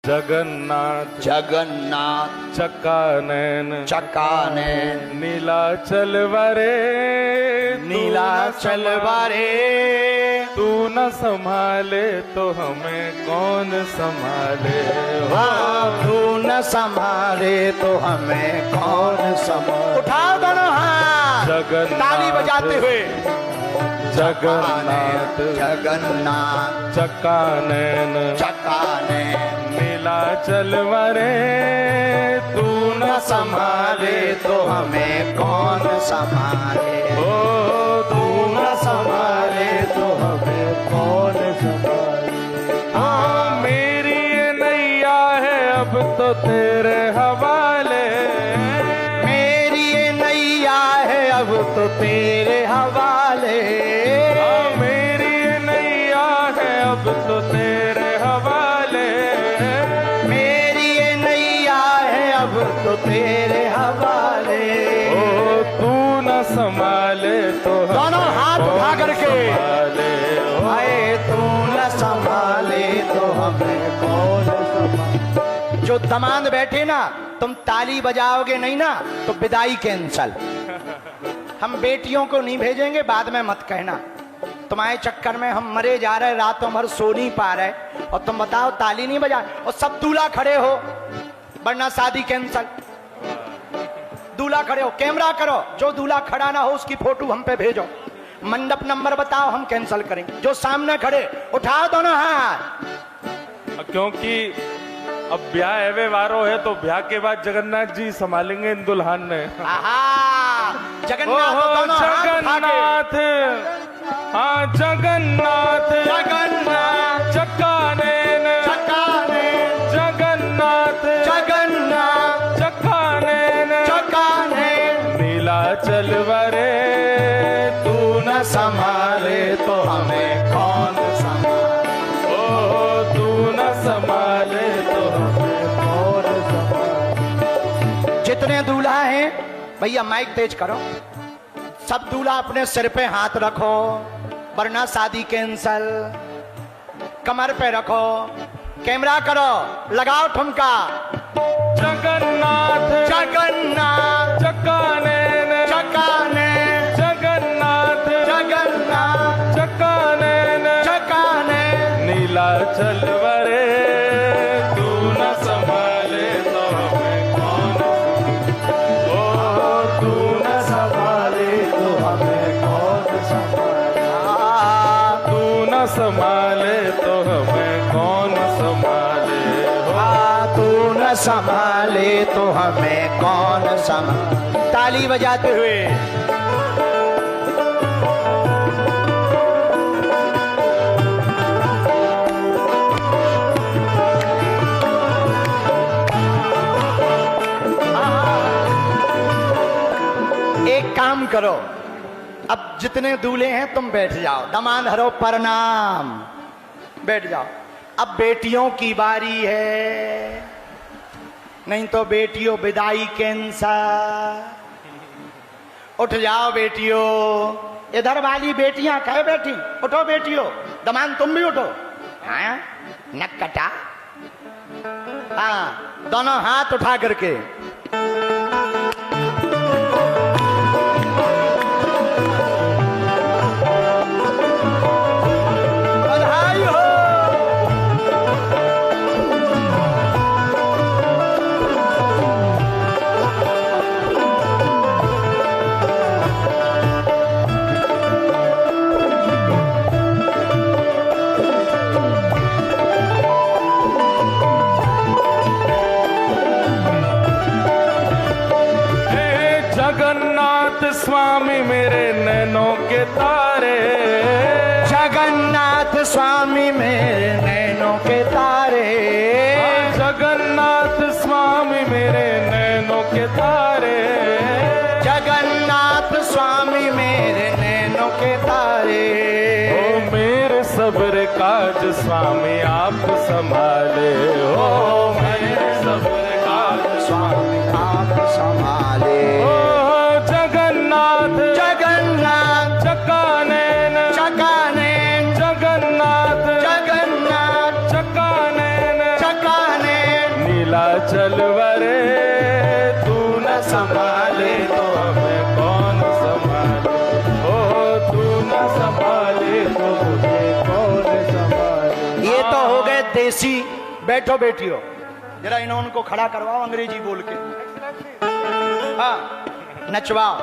जगन्नाथ जगन्नाथ चक्कानैन चक्कानैन नीलाचल वरे नीलाचल वरे तू न संभाले तो हमें कौन संभाले। हाँ तू न संभाले तो हमें कौन संभाले। उठाओ दोनों हाथ जगन्नाथ ताली बजाते हुए। जगन्नाथ जगन्नाथ चक्कानैन चक्कानैन नीलाचल वरे तू न संभाले तो हमें कौन संभाले। ओ तू न संभाले तो हमें कौन संभाले। हाँ मेरी ये नैया है अब तो तेरे हवाले। मेरी ये नैया है अब तो तेरे हवाले। हाँ मेरी ये नैया है अब तो तेरे हवाले। मेरी ये नैया है अब तो तेरे हवाले। ओ तू न संभाले तो हमें दोनों हाथ उठा करके संभाले। ओ आए तू न संभाले तो हमें कौन संभाले। जो दमाद बैठे ना तुम ताली बजाओगे नहीं ना तो विदाई कैंसल। हम बेटियों को नहीं भेजेंगे, बाद में मत कहना तुम्हारे चक्कर में हम मरे जा रहे, रातों भर सो नहीं पा रहे और तुम बताओ ताली नहीं बजा और सब दूल्हा खड़े हो, वरना शादी कैंसल। दूल्हा खड़े हो, कैमरा करो, जो दूल्हा खड़ा ना हो उसकी फोटो हम पे भेजो, मंडप नंबर बताओ, हम कैंसल करेंगे। जो सामने खड़े उठाओ दोनों हाथ। क्योंकि अब ब्याह एवे वारो है तो ब्याह के बाद जगन्नाथ जी संभालेंगे इन दुल्हन ने। जगन्नाथ दोनों हाथ उठा के। जगन्नाथ हाँ जगन्नाथ जगन्नाथ चक्कानैन चक्कानैन जगन्नाथ जगन्नाथ चक्कानैन चक्कानैन नीलाचल वरे तू न संभाले तो हमें कौन संभाले। ओ तू न संभाले तो हमें कौन संभाले। जितने दूल्हा हैं भैया माइक तेज करो, सब दूल्हा अपने सिर पे हाथ रखो वरना शादी कैंसल। कमर पे रखो, कैमरा करो, लगाओ ठुमका। जगन्नाथ जगन्नाथ चक्कानैन चक्कानैन जगन्नाथ जगन्नाथ चक्कानैन चक्कानैन नीलाचल वरे तू न संभाले तो हमें कौन। ओ तू न संभाले तो हमें कौन संभाले। तू न संभाले तो हमें कौन संभाले। तू न संभाले तो हमें कौन संभाले। ताली बजाते हुए एक काम करो, अब जितने दूल्हे हैं तुम बैठ जाओ, दमाद हरो प्रणाम, बैठ जाओ। अब बेटियों की बारी है, नहीं तो बेटियों विदाई कैंसल। उठ जाओ बेटियों, इधर वाली बेटियां कहे बैठी, उठो बेटियों, दमाद तुम भी उठो। हाँ नक कटा। हाँ दोनों हाथ उठा करके बधाई हो। जगन्नाथ स्वामी मेरे नैनों के तारे। जगन्नाथ स्वामी मेरे नैनों के तारे। जगन्नाथ स्वामी मेरे नैनों के तारे। जगन्नाथ स्वामी मेरे नैनों के तारे। ओ मेरे सब्र काज स्वामी आप संभाले। ओ मेरे सब्र काज स्वामी आप संभाले। जगन्नाथ जगन्नाथ चक्कानैन चक्कानैन जगन्नाथ जगन्नाथ चक्कानैन चक्कानैन चलवरे तू न संभाले तो हमें कौन संभाले, ओ तू न संभाले तो मुझे कौन संभाले। ये तो हो गए देसी। बैठो बेटियों, जरा इन्होंने खड़ा करवाओ अंग्रेजी बोल के। हाँ, नचवाओ।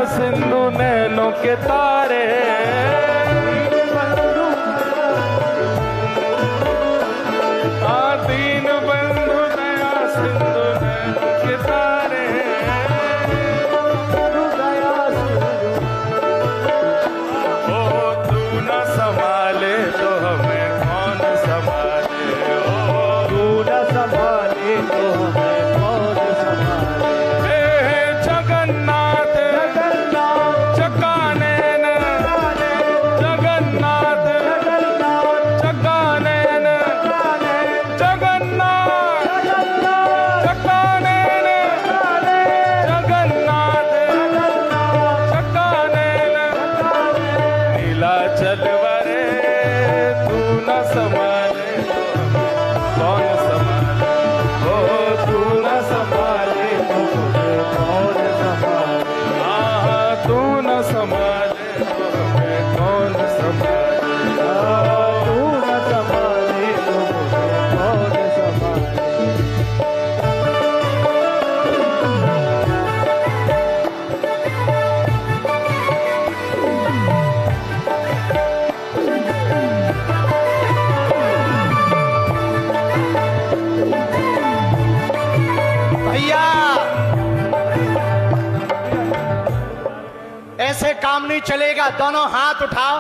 सिंधु नैनों के तारे, दीन बंधु दया सिंधु नैनों के तारे, ओ तू न संभाले तो हमें कौन संभाले, ओ तू न संभाले तो हमें कौन संभाले। जगन्नाथ चलवरे तू न संभाले कौन संभाले, ओ तू न संभाले तो मुझे कौन संभाले। हाँ, तू न संभाले तो हमें कौन संभाले, तू न संभाले तो मुझे कौन संभाले। ऐसे काम नहीं चलेगा। दोनों हाथ उठाओ,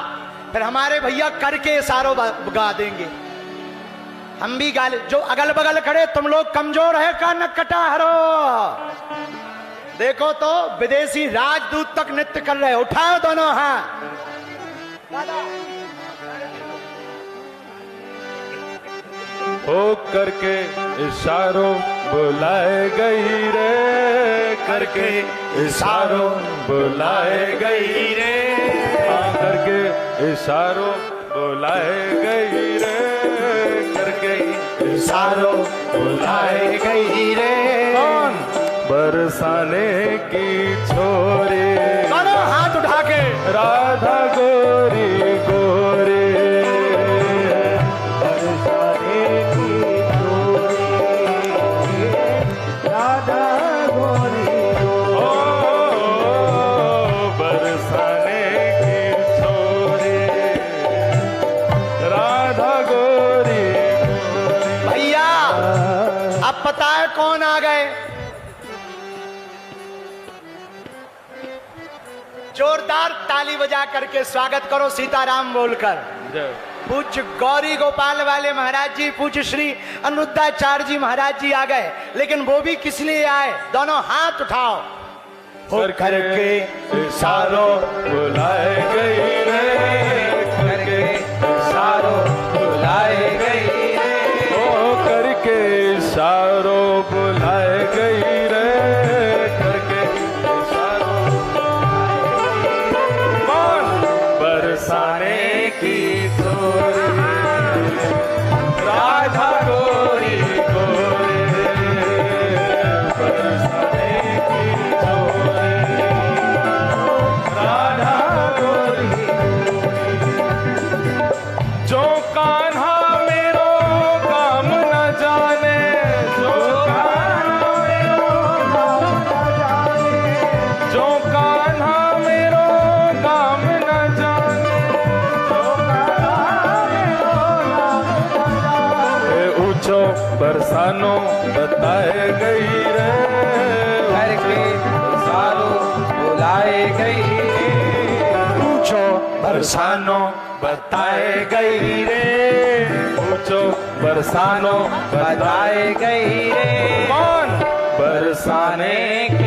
फिर हमारे भैया करके इशारों गा देंगे, हम भी गा ले। जो अगल बगल खड़े तुम लोग कमजोर है का न कटा हरो। देखो तो विदेशी राजदूत तक नृत्य कर रहे। उठाओ दोनों हाथ। हो करके इशारों बुलाए गई रे, करके इशारों बुलाए गई रे, हाँ करके इशारों बुलाए गई रे, करके इशारों बुलाए गई रे। कौन? बरसाने की छोरी। दोनों हाथ उठा के। राधा गोरी गोरी, पता है कौन आ गए? जोरदार ताली बजा करके स्वागत करो सीताराम बोलकर। पूज्य गौरी गोपाल वाले महाराज जी, पूज्य श्री अनुरुद्धाचार्य जी महाराज जी आ गए। लेकिन वो भी किस लिए आए? दोनों हाथ उठाओ। हो करके इशारों बुलाए गई रे, करके इशारों बुलाए गई रे, हो करके इशारों बुलाए गई रे, करके इशारों कौन? बरसाने की छोरी, राधा गोरी गोरी, बरसाने की छोरी, राधा गोरी पूछो बरसानो बताए गई रे करके सालो बुलाए गई रे पूछो बरसानो बताए गई रे पूछो बरसानो बताए गई रे कौन बरसाने के